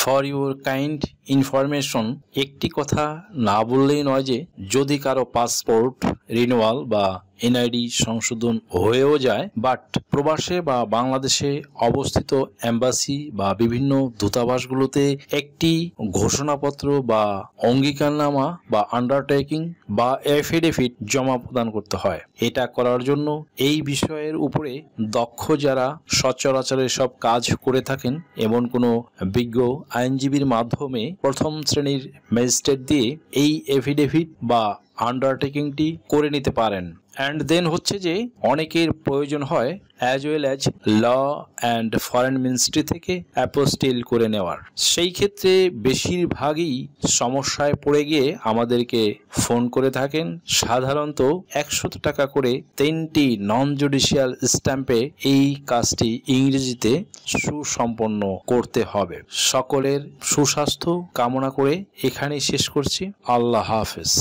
For your kind information, একটি কথা না বললেই নয় যে যদি কারো পাসপোর্ট রিনিউয়াল বা এনআইডি সংশোধন হয়েও যায়, বাট প্রবাসে বা বাংলাদেশে অবস্থিত এম্বাসি বা বিভিন্ন দূতাবাসগুলোতে একটি ঘোষণাপত্র বা অঙ্গীকারনামা বা আন্ডারটেকিং বা এফিডেভিট জমা প্রদান করতে হয়। এটা করার জন্য এই বিষয়ের উপরে দক্ষ যারা সচরাচর সব কাজ করে থাকেন এমন কোনো বিজ্ঞ আইনজীবীর মাধ্যমে প্রথম শ্রেণীর ম্যাজিস্ট্রেট দিয়ে এই এফিডেভিট বা আন্ডারটেকিংটি করে নিতে পারেন। অ্যান্ড দেন হচ্ছে যে অনেকের প্রয়োজন হয় as well as law and foreign ministry থেকে অ্যাপোস্টিল করে নেওয়ার। সেই ক্ষেত্রে বেশিরভাগই সমস্যায় পড়ে গিয়ে আমাদেরকে ফোন করে থাকেন। সাধারণত 100 টাকা করে 3টি নন জুডিশিয়াল স্ট্যাম্পে এই কাজটি ইংরেজিতে সুসম্পন্ন করতে হবে। সকলের সুস্বাস্থ্য কামনা করে এখানেই শেষ করছি। আল্লাহ হাফেজ।